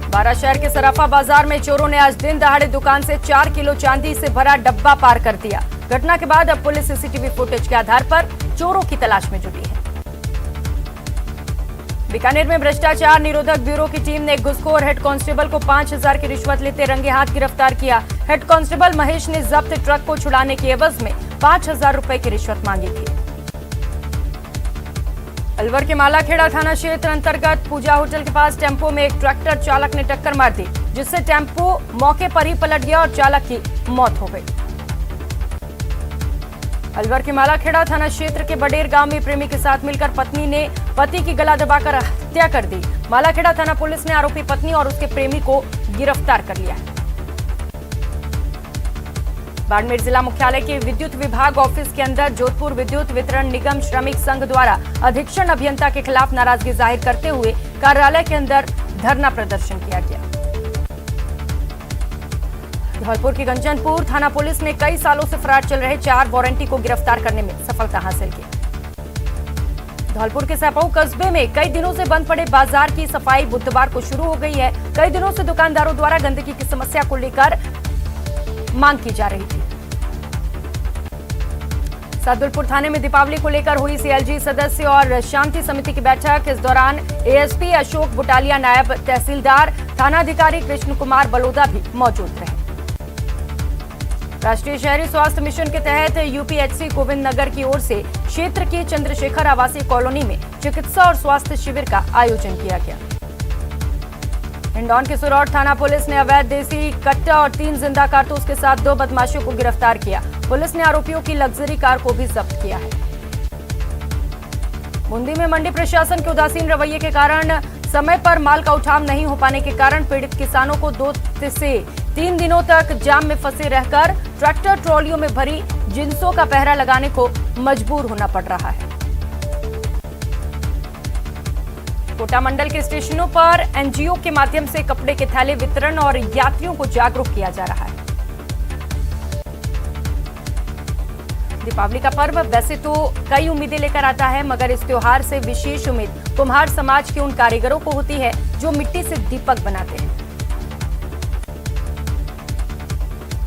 बारा शहर के सराफा बाजार में चोरों ने आज दिन दहाड़े दुकान से 4 किलो चांदी से भरा डब्बा पार कर दिया। घटना के बाद अब पुलिस सीसीटीवी फुटेज के आधार पर चोरों की तलाश में जुटी है। बीकानेर में भ्रष्टाचार निरोधक ब्यूरो की टीम ने एक घुसखोर हेड कांस्टेबल को 5,000 की रिश्वत लेते रंगे हाथ गिरफ्तार किया। हेड कांस्टेबल महेश ने जब्त ट्रक को छुड़ाने के एवज में 5,000 रुपए की रिश्वत मांगी थी। अलवर के मालाखेड़ा थाना क्षेत्र अंतर्गत पूजा होटल के पास टेम्पो में एक ट्रैक्टर चालक ने टक्कर मार दी, जिससे टेम्पो मौके पर ही पलट गया और चालक की मौत हो गई। अलवर के मालाखेड़ा थाना क्षेत्र के बडेर गांव में प्रेमी के साथ मिलकर पत्नी ने पति की गला दबाकर हत्या कर दी। मालाखेड़ा थाना पुलिस ने आरोपी पत्नी और उसके प्रेमी को गिरफ्तार कर लिया है। बाड़मेर जिला मुख्यालय के विद्युत विभाग ऑफिस के अंदर जोधपुर विद्युत वितरण निगम श्रमिक संघ द्वारा अधीक्षण अभियंता के खिलाफ नाराजगी जाहिर करते हुए कार्यालय के अंदर धरना प्रदर्शन किया गया। धौलपुर की गंजनपुर थाना पुलिस ने कई सालों से फरार चल रहे 4 वारंटी को गिरफ्तार करने में सफलता हासिल की। धौलपुर के सैपाऊ कस्बे में कई दिनों से बंद पड़े बाजार की सफाई बुधवार को शुरू हो गई है। कई दिनों से दुकानदारों द्वारा गंदगी की समस्या को लेकर मांग की जा रही थी। सादुलपुर थाने में दीपावली को लेकर हुई सीएलजी सदस्य और शांति समिति की बैठक। इस दौरान एएसपी अशोक बुटालिया, नायब तहसीलदार, थानाधिकारी कृष्ण कुमार बलोदा भी मौजूद रहे। राष्ट्रीय शहरी स्वास्थ्य मिशन के तहत यूपीएचसी गोविंद नगर की ओर से क्षेत्र की चंद्रशेखर आवासीय कॉलोनी में चिकित्सा और स्वास्थ्य शिविर का आयोजन किया गया। हिंडौन के सुरौर थाना पुलिस ने अवैध देसी कट्टा और 3 जिंदा कारतूस के साथ 2 बदमाशों को गिरफ्तार किया। पुलिस ने आरोपियों की लग्जरी कार को भी जब्त किया है। बूंदी में मंडी प्रशासन के उदासीन रवैये के कारण समय पर माल का उठाव नहीं हो पाने के कारण पीड़ित किसानों को 2 से 3 दिनों तक जाम में फंसे रहकर ट्रैक्टर ट्रॉलियों में भरी जिंसों का पहरा लगाने को मजबूर होना पड़ रहा है। कोटा मंडल के स्टेशनों पर एनजीओ के माध्यम से कपड़े के थैले वितरण और यात्रियों को जागरूक किया जा रहा है। दीपावली का पर्व वैसे तो कई उम्मीदें लेकर आता है, मगर इस त्योहार से विशेष उम्मीद कुम्हार समाज के उन कारीगरों को होती है जो मिट्टी से दीपक बनाते हैं।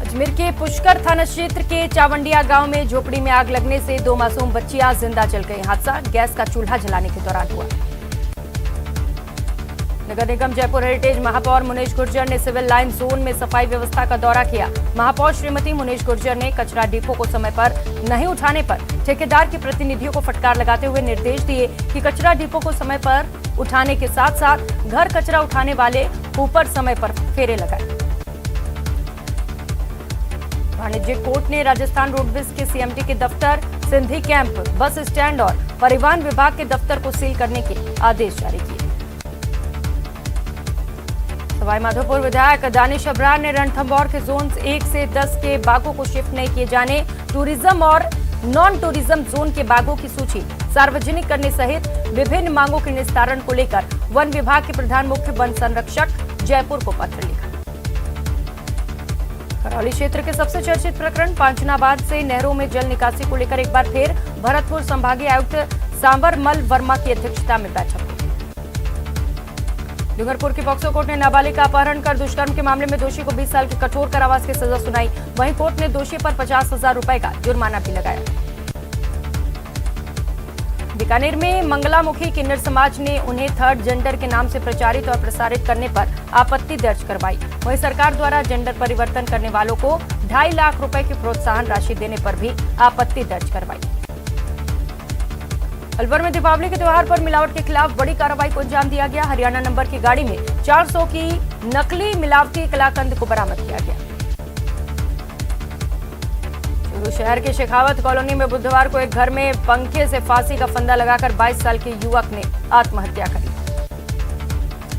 अजमेर के पुष्कर थाना क्षेत्र के चावंडिया गांव में झोपड़ी में आग लगने से 2 मासूम बच्चियां जिंदा जल गई। हादसा गैस का चूल्हा जलाने के दौरान हुआ। नगर निगम जयपुर हेरिटेज महापौर मुनेश गुर्जर ने सिविल लाइन जोन में सफाई व्यवस्था का दौरा किया। महापौर श्रीमती मुनेश गुर्जर ने कचरा डिपो को समय पर नहीं उठाने पर ठेकेदार के प्रतिनिधियों को फटकार लगाते हुए निर्देश दिए कि कचरा डिपो को समय पर उठाने के साथ साथ घर कचरा उठाने वाले ऊपर समय पर फेरे लगाए। वाणिज्यिक कोर्ट ने राजस्थान रोडवेज के सीएमडी के दफ्तर, सिंधी कैंप, बस स्टैंड और परिवहन विभाग के दफ्तर को सील करने के आदेश जारी किए। सवाईमाधोपुर विधायक दानिश अब्रार ने रणथंभौर के जोन 1 से 10 के बागों को शिफ्ट नहीं किए जाने, टूरिज्म और नॉन टूरिज्म जोन के बागों की सूची सार्वजनिक करने सहित विभिन्न मांगों के निस्तारण को लेकर वन विभाग के प्रधान मुख्य वन संरक्षक जयपुर को पत्र लिखा। करौली क्षेत्र के सबसे चर्चित प्रकरण पांचनाबाद से नहरों में जल निकासी को लेकर एक बार फिर भरतपुर संभागीय आयुक्त सांवरमल वर्मा की अध्यक्षता में बैठक। डूंगरपुर की पॉक्सो कोर्ट ने नाबालिग का अपहरण कर दुष्कर्म के मामले में दोषी को 20 साल की कठोर कारावास की सजा सुनाई। वहीं कोर्ट ने दोषी पर 50,000 रुपए का जुर्माना भी लगाया। बीकानेर में मंगलामुखी किन्नर समाज ने उन्हें थर्ड जेंडर के नाम से प्रचारित और प्रसारित करने पर आपत्ति दर्ज करवाई। वहीं सरकार द्वारा जेंडर परिवर्तन करने वालों को 2.5 लाख रुपए की प्रोत्साहन राशि देने पर भी आपत्ति दर्ज करवाई। अलवर में दीपावली के त्योहार पर मिलावट के खिलाफ बड़ी कार्रवाई को अंजाम दिया गया। हरियाणा नंबर की गाड़ी में 400 की नकली मिलावटी कलाकंद को बरामद किया गया। चूरू शहर के शेखावत कॉलोनी में बुधवार को एक घर में पंखे से फांसी का फंदा लगाकर 22 साल के युवक ने आत्महत्या कर ली।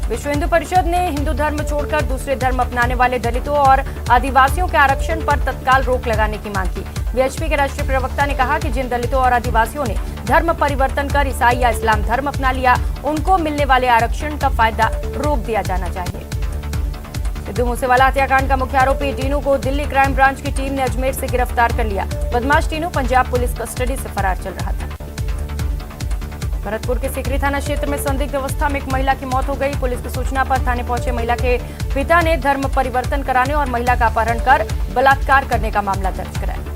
विश्व हिंदू परिषद ने हिंदू धर्म छोड़कर दूसरे धर्म अपनाने वाले दलितों और आदिवासियों के आरक्षण पर तत्काल रोक लगाने की मांग की। वीएचपी के राष्ट्रीय प्रवक्ता ने कहा कि जिन दलितों और आदिवासियों ने धर्म परिवर्तन कर ईसाई या इस्लाम धर्म अपना लिया, उनको मिलने वाले आरक्षण का फायदा रोक दिया जाना चाहिए। सिद्धू मूसेवाला हत्याकांड का मुख्य आरोपी टीनू को दिल्ली क्राइम ब्रांच की टीम ने अजमेर से गिरफ्तार कर लिया। बदमाश टीनू पंजाब पुलिस कस्टडी से फरार चल रहा था। भरतपुर के सिकरी थाना क्षेत्र में संदिग्ध अवस्था में एक महिला की मौत हो गई। पुलिस की सूचना पर थाने पहुंचे महिला के पिता ने धर्म परिवर्तन कराने और महिला का अपहरण कर बलात्कार करने का मामला दर्ज कराया।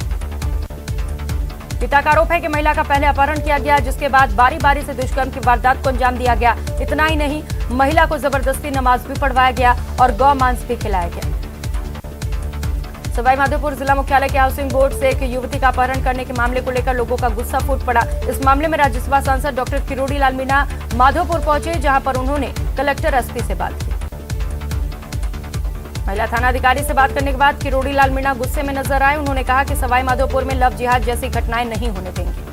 पिता का आरोप है कि महिला का पहले अपहरण किया गया, जिसके बाद बारी बारी से दुष्कर्म की वारदात को अंजाम दिया गया। इतना ही नहीं, महिला को जबरदस्ती नमाज भी पढ़वाया गया और गौ मांस भी खिलाया गया। सवाईमाधोपुर जिला मुख्यालय के हाउसिंग बोर्ड से एक युवती का अपहरण करने के मामले को लेकर लोगों का गुस्सा फूट पड़ा। इस मामले में राज्यसभा सांसद डॉक्टर किरोड़ी लाल मीणा माधोपुर पहुंचे, जहां पर उन्होंने कलेक्टर एसपी से बात की। महिला थाना अधिकारी से बात करने के बाद किरोड़ी लाल मीणा गुस्से में नजर आए। उन्होंने कहा कि सवाईमाधोपुर में लव जिहाद जैसी घटनाएं नहीं होने देंगे।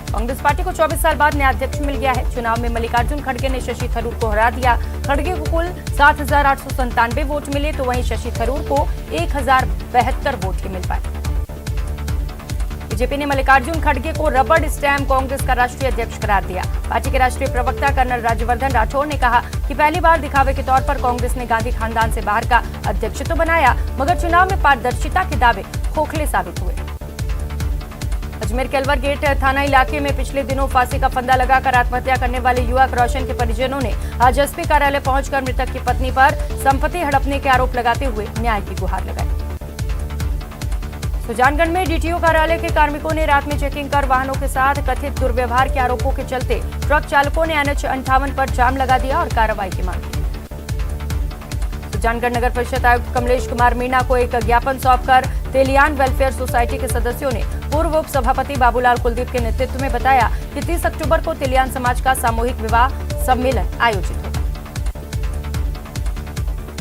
कांग्रेस पार्टी को 24 साल बाद नया अध्यक्ष मिल गया है। चुनाव में मल्लिकार्जुन खड़गे ने शशि थरूर को हरा दिया। खड़गे को कुल 7,897 वोट मिले, तो वहीं शशि थरूर को 1,072 वोट ही मिल पाए। बीजेपी ने मल्लिकार्जुन खड़गे को रबड़ स्टैम्प कांग्रेस का राष्ट्रीय अध्यक्ष करार दिया। पार्टी के राष्ट्रीय प्रवक्ता कर्नल राज्यवर्धन राठौड़ ने कहा कि पहली बार दिखावे के तौर पर कांग्रेस ने गांधी खानदान से बाहर का अध्यक्ष तो बनाया, मगर चुनाव में पारदर्शिता के दावे खोखले साबित हुए। अजमेर के अलवर गेट थाना इलाके में पिछले दिनों फांसी का फंदा लगाकर आत्महत्या करने वाले युवक रोशन के परिजनों ने आज एसपी कार्यालय पहुंचकर मृतक की पत्नी पर संपत्ति हड़पने के आरोप लगाते हुए न्याय की गुहार लगाई। सुजानगढ़ में डीटीओ कार्यालय के कार्मिकों ने रात में चेकिंग कर वाहनों के साथ कथित दुर्व्यवहार के आरोपों के चलते ट्रक चालकों ने NH 58 पर जाम लगा दिया और कार्रवाई की मांग की। सुजानगढ़ नगर परिषद आयुक्त कमलेश कुमार मीणा को एक ज्ञापन सौंपकर तेलियान वेलफेयर सोसाइटी के सदस्यों ने पूर्व उप सभापति बाबूलाल कुलदीप के नेतृत्व में बताया कि 30 अक्टूबर को तेलियान समाज का सामूहिक विवाह सम्मेलन आयोजित होगा।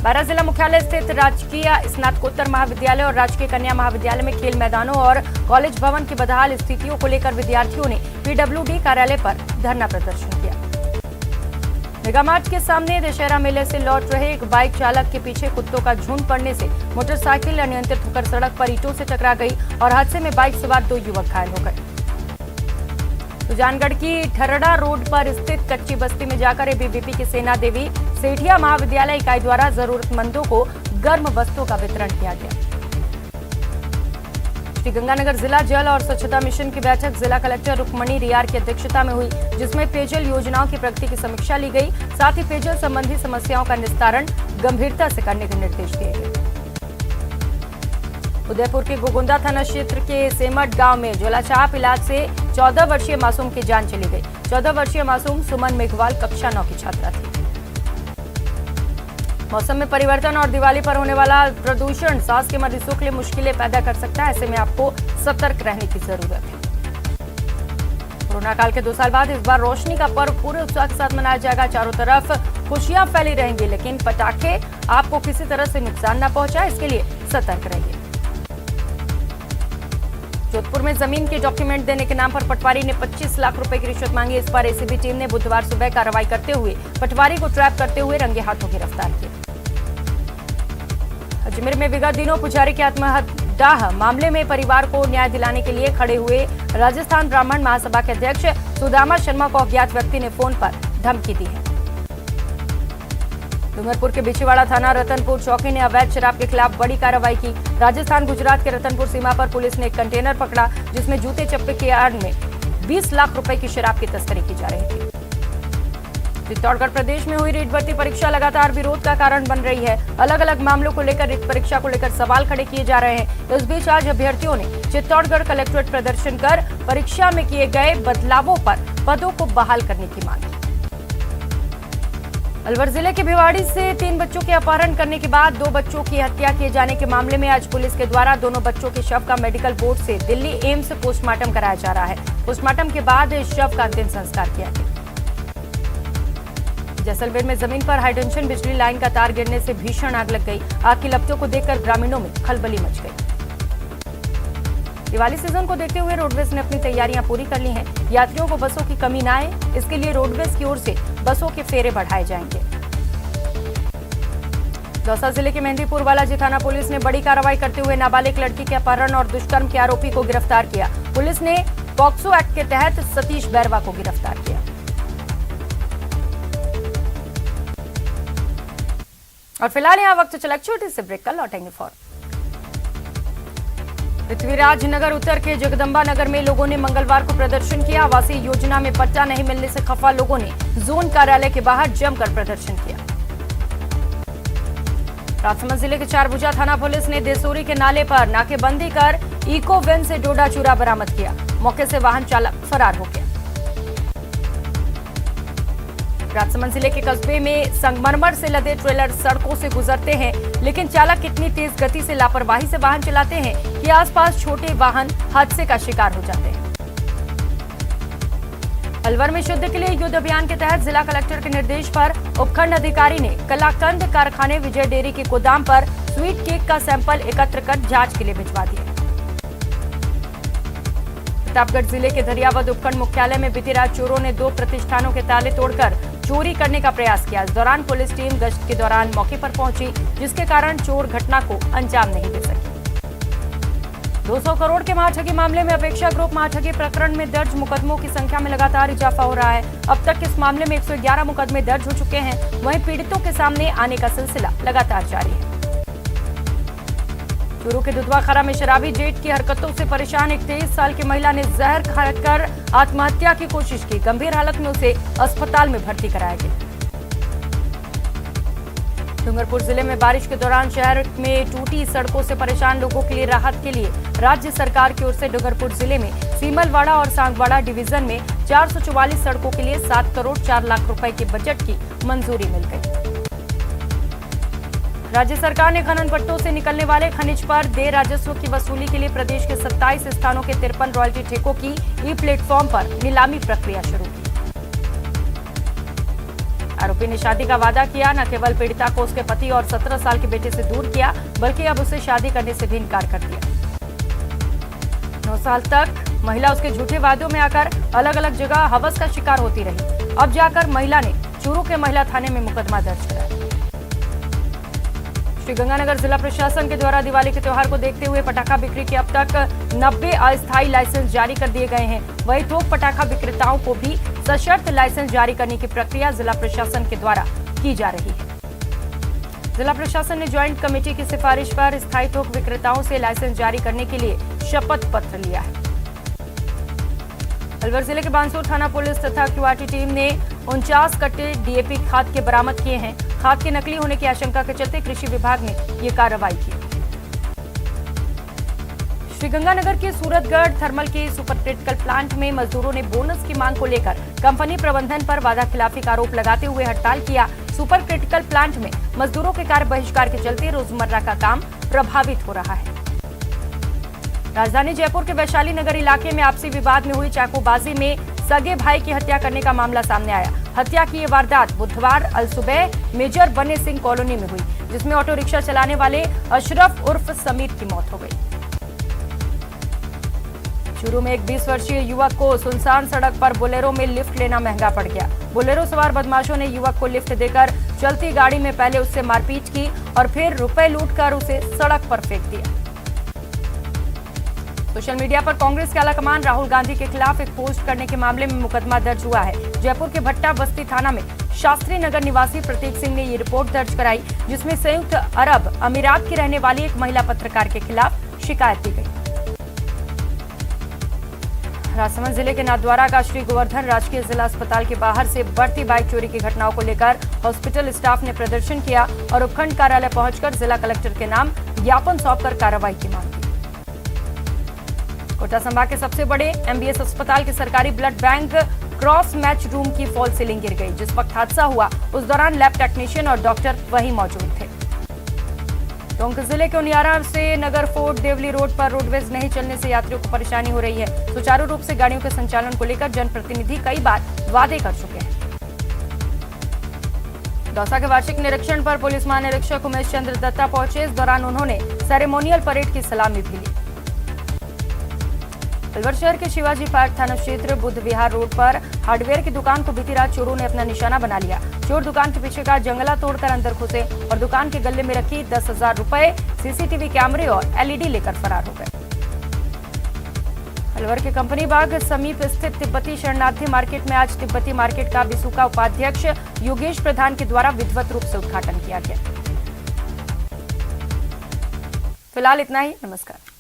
बारां जिला मुख्यालय स्थित राजकीय स्नातकोत्तर महाविद्यालय और राजकीय कन्या महाविद्यालय में खेल मैदानों और कॉलेज भवन की बदहाल स्थितियों को लेकर विद्यार्थियों ने PWD कार्यालय पर धरना प्रदर्शन किया। मेगामार्ट के सामने दशहरा मेले से लौट रहे एक बाइक चालक के पीछे कुत्तों का झुंड पड़ने से मोटरसाइकिल अनियंत्रित होकर सड़क पर ईंटों से टकरा गई और हादसे में बाइक सवार 2 युवक घायल हो गए। सुजानगढ़ की ठरड़ा रोड पर स्थित कच्ची बस्ती में जाकर ABVP की सेना देवी सेठिया महाविद्यालय इकाई द्वारा जरूरतमंदों को गर्म वस्त्रों का वितरण किया गया। श्रीगंगानगर जिला जल और स्वच्छता मिशन की बैठक जिला कलेक्टर रुक्मणी रियार की अध्यक्षता में हुई, जिसमें पेयजल योजनाओं की प्रगति की समीक्षा ली गई। साथ ही पेयजल संबंधी समस्याओं का निस्तारण गंभीरता से करने के निर्देश दिए गए। उदयपुर के गोगुंदा थाना क्षेत्र के सेमट गांव में झोलाछाप इलाज से 14 वर्षीय मासूम की जान चली गई। 14 वर्षीय मासूम सुमन मेघवाल कक्षा 9 की छात्रा थी। मौसम में परिवर्तन और दिवाली पर होने वाला प्रदूषण सांस के मरीजों के लिए मुश्किलें पैदा कर सकता है। ऐसे में आपको सतर्क रहने की जरूरत है। कोरोना काल के 2 साल बाद इस बार रोशनी का पर्व पूरे उत्साह के साथ मनाया जाएगा। चारों तरफ खुशियां फैली रहेंगी, लेकिन पटाखे आपको किसी तरह से नुकसान न पहुंचाए, इसके लिए सतर्क रहिए। जोधपुर में जमीन के डॉक्यूमेंट देने के नाम पर पटवारी ने 25 लाख रुपए की रिश्वत मांगी। इस पर एसीबी टीम ने बुधवार सुबह कार्रवाई करते हुए पटवारी को ट्रैप करते हुए रंगे हाथों गिरफ्तार किया। अजमेर में विगत दिनों पुजारी के आत्मदाह मामले में परिवार को न्याय दिलाने के लिए खड़े हुए राजस्थान ब्राह्मण महासभा के अध्यक्ष सुदामा शर्मा को अज्ञात व्यक्ति ने फोन पर धमकी दी है। डूंगरपुर के बिछीवाड़ा थाना रतनपुर चौकी ने अवैध शराब के खिलाफ बड़ी कार्रवाई की। राजस्थान गुजरात के रतनपुर सीमा पर पुलिस ने एक कंटेनर पकड़ा, जिसमें जूते चप्पे के आड़ में 20 लाख रुपए की शराब की तस्करी की जा रही थी। चित्तौड़गढ़ प्रदेश में हुई रीट भर्ती परीक्षा लगातार विरोध का कारण बन रही है। अलग अलग मामलों को लेकर रीट परीक्षा को लेकर सवाल खड़े किए जा रहे हैं। इस बीच आज अभ्यर्थियों ने चित्तौड़गढ़ कलेक्ट्रेट प्रदर्शन कर परीक्षा में किए गए बदलावों पर पदों को बहाल करने की मांग की। अलवर जिले के भिवाड़ी से 3 बच्चों के अपहरण करने के बाद 2 बच्चों की हत्या किए जाने के मामले में आज पुलिस के द्वारा दोनों बच्चों के शव का मेडिकल बोर्ड से दिल्ली एम्स पोस्टमार्टम कराया जा रहा है। पोस्टमार्टम के बाद इस शव का अंतिम संस्कार किया गया। जैसलमेर में जमीन पर हाईटेंशन बिजली लाइन का तार गिरने से भीषण आग लग गई। आग की लपटों को देखकर ग्रामीणों में खलबली मच गई। दिवाली सीजन को देखते हुए रोडवेज ने अपनी तैयारियां पूरी कर ली हैं। यात्रियों को बसों की कमी न आए, इसके लिए रोडवेज की ओर से बसों के फेरे बढ़ाए जाएंगे। दौसा जिले के मेहंदीपुर वालाजी थाना पुलिस ने बड़ी कार्रवाई करते हुए नाबालिग लड़की के अपहरण और दुष्कर्म के आरोपी को गिरफ्तार किया। पुलिस ने पॉक्सो एक्ट के तहत सतीश बैरवा को गिरफ्तार किया। और फिलहाल यहाँ वक्त चला छोटे से ब्रेक का, लौटेंगे फौरन। पृथ्वीराज नगर उत्तर के जगदम्बा नगर में लोगों ने मंगलवार को प्रदर्शन किया। आवासीय योजना में पट्टा नहीं मिलने से खफा लोगों ने जोन कार्यालय के बाहर जमकर प्रदर्शन किया। राजसमंद जिले के चारभुजा थाना पुलिस ने देसोरी के नाले पर नाकेबंदी कर इको वैन से डोडा चूरा बरामद किया। मौके से वाहन चालक फरार हो गया। राजसमंद जिले के कस्बे में संगमरमर से लदे ट्रेलर सड़कों से गुजरते हैं, लेकिन चालक इतनी तेज गति से लापरवाही से वाहन चलाते हैं कि आसपास छोटे वाहन हादसे का शिकार हो जाते हैं। अलवर में शुद्ध के लिए युद्ध अभियान के तहत जिला कलेक्टर के निर्देश पर उपखंड अधिकारी ने कलाकंद कारखाने विजय डेयरी के गोदाम पर स्वीट केक का सैंपल एकत्र कर जांच के लिए भिजवा दिया। प्रतापगढ़ जिले के दरियावद उपखंड मुख्यालय में बीती रात चोरों ने 2 प्रतिष्ठानों के ताले तोड़कर चोरी करने का प्रयास किया। इस दौरान पुलिस टीम गश्त के दौरान मौके पर पहुंची, जिसके कारण चोर घटना को अंजाम नहीं दे सके। 200 करोड़ के महाठगी मामले में अपेक्षा ग्रुप महाठगी प्रकरण में दर्ज मुकदमों की संख्या में लगातार इजाफा हो रहा है। अब तक इस मामले में 111 मुकदमे दर्ज हो चुके हैं। वहीं पीड़ितों के सामने आने का सिलसिला लगातार जारी है। चूरू के दुधवाखारा में शराबी जेठ की हरकतों से परेशान एक 23 साल की महिला ने जहर खाकर आत्महत्या की कोशिश की। गंभीर हालत में उसे अस्पताल में भर्ती कराया गया। डूंगरपुर जिले में बारिश के दौरान शहर में टूटी सड़कों से परेशान लोगों के लिए राहत के लिए राज्य सरकार की ओर से डूंगरपुर जिले में सीमलवाड़ा और सांगवाड़ा डिवीजन में 444 सड़कों के लिए 7 करोड़ 4 लाख रुपए के बजट की मंजूरी मिल गई। राज्य सरकार ने खनन पट्टों से निकलने वाले खनिज पर देय राजस्व की वसूली के लिए प्रदेश के 27 स्थानों के 53 रॉयल्टी ठेकों की ई प्लेटफॉर्म पर नीलामी प्रक्रिया शुरू की। आरोपी ने शादी का वादा किया। न केवल पीड़िता को उसके पति और 17 साल के बेटे से दूर किया, बल्कि अब उसे शादी करने से भी इनकार कर दिया। 9 साल तक महिला उसके झूठे वादों में आकर अलग अलग जगह हवस का शिकार होती रही। अब जाकर महिला ने चूरू के महिला थाने में मुकदमा दर्ज कराया। श्रीगंगानगर जिला प्रशासन के द्वारा दिवाली के त्योहार को देखते हुए पटाखा बिक्री के अब तक 90 अस्थायी लाइसेंस जारी कर दिए गए हैं। वहीं थोक पटाखा विक्रेताओं को भी सशर्त लाइसेंस जारी करने की प्रक्रिया जिला प्रशासन के द्वारा की जा रही है। जिला प्रशासन ने ज्वाइंट कमेटी की सिफारिश पर स्थायी थोक विक्रेताओं से लाइसेंस जारी करने के लिए शपथ पत्र लिया है। अलवर जिले के बानसूर थाना पुलिस तथा क्यूआरटी टीम ने 49 कट्टे डीएपी खाद के बरामद किए हैं। खाद के नकली होने की आशंका के चलते कृषि विभाग ने ये कार्रवाई की। श्रीगंगानगर के सूरतगढ़ थर्मल के सुपर क्रिटिकल प्लांट में मजदूरों ने बोनस की मांग को लेकर कंपनी प्रबंधन पर वादाखिलाफी का आरोप लगाते हुए हड़ताल किया। सुपर क्रिटिकल प्लांट में मजदूरों के कार्य बहिष्कार के चलते रोजमर्रा का काम प्रभावित हो रहा है। राजधानी जयपुर के वैशाली नगर इलाके में आपसी विवाद में हुई चाकूबाजी में सगे भाई की हत्या करने का मामला सामने आया। हत्या की ये वारदात बुधवार अलसुबह मेजर बने सिंह कॉलोनी में हुई, जिसमें ऑटो रिक्शा चलाने वाले अशरफ उर्फ समीर की मौत हो गई। चूरू में एक 20 वर्षीय युवक को सुनसान सड़क पर बोलेरो में लिफ्ट लेना महंगा पड़ गया। बोलेरो सवार बदमाशों ने युवक को लिफ्ट देकर चलती गाड़ी में पहले उससे मारपीट की और फिर रुपए लूटकर उसे सड़क पर फेंक दिया। सोशल मीडिया पर कांग्रेस के आलाकमान राहुल गांधी के खिलाफ एक पोस्ट करने के मामले में मुकदमा दर्ज हुआ है। जयपुर के भट्टा बस्ती थाना में शास्त्री नगर निवासी प्रतीक सिंह ने ये रिपोर्ट दर्ज कराई, जिसमें संयुक्त अरब अमीरात की रहने वाली एक महिला पत्रकार के खिलाफ शिकायत दी गई। राजसमंद जिले के नाथद्वारा का श्री गोवर्धन राजकीय जिला अस्पताल के बाहर से बढ़ती बाइक चोरी की घटनाओं को लेकर हॉस्पिटल स्टाफ ने प्रदर्शन किया और उपखंड कार्यालय पहुंचकर जिला कलेक्टर के नाम ज्ञापन सौंपकर कार्रवाई की मांग की। कोटा संभाग के सबसे बड़े एमबीएस अस्पताल के सरकारी blood bank cross match room की फॉल सीलिंग गिर गई। जिस वक्त हादसा हुआ उस दौरान लैब टेक्नीशियन और डॉक्टर वहीं मौजूद थे। टोंक जिले के उनियारा से नगर फोर्ट देवली रोड पर रोडवेज नहीं चलने से यात्रियों को परेशानी हो रही है। सुचारू रूप से गाड़ियों के संचालन को लेकर जनप्रतिनिधि कई बार वादे कर चुके हैं। दौसा के वार्षिक निरीक्षण पर पुलिस महानिरीक्षक उमेश चंद्र दत्ता पहुंचे। इस दौरान उन्होंने सेरेमोनियल परेड की सलामी भी ली। अलवर शहर के शिवाजी पार्क थाना क्षेत्र बुद्ध विहार रोड पर हार्डवेयर की दुकान को बीती रात चोरों ने अपना निशाना बना लिया। चोर दुकान के पीछे का जंगला तोड़कर अंदर घुसे और दुकान के गले में रखी 10,000 रुपए, सीसीटीवी कैमरे और एलईडी लेकर फरार हो गए। अलवर के कंपनी बाग समीप स्थित तिब्बती शरणार्थी मार्केट में आज तिब्बती मार्केट का बिसुका उपाध्यक्ष योगेश प्रधान के द्वारा विधिवत रूप से उद्घाटन किया गया। फिलहाल इतना ही, नमस्कार।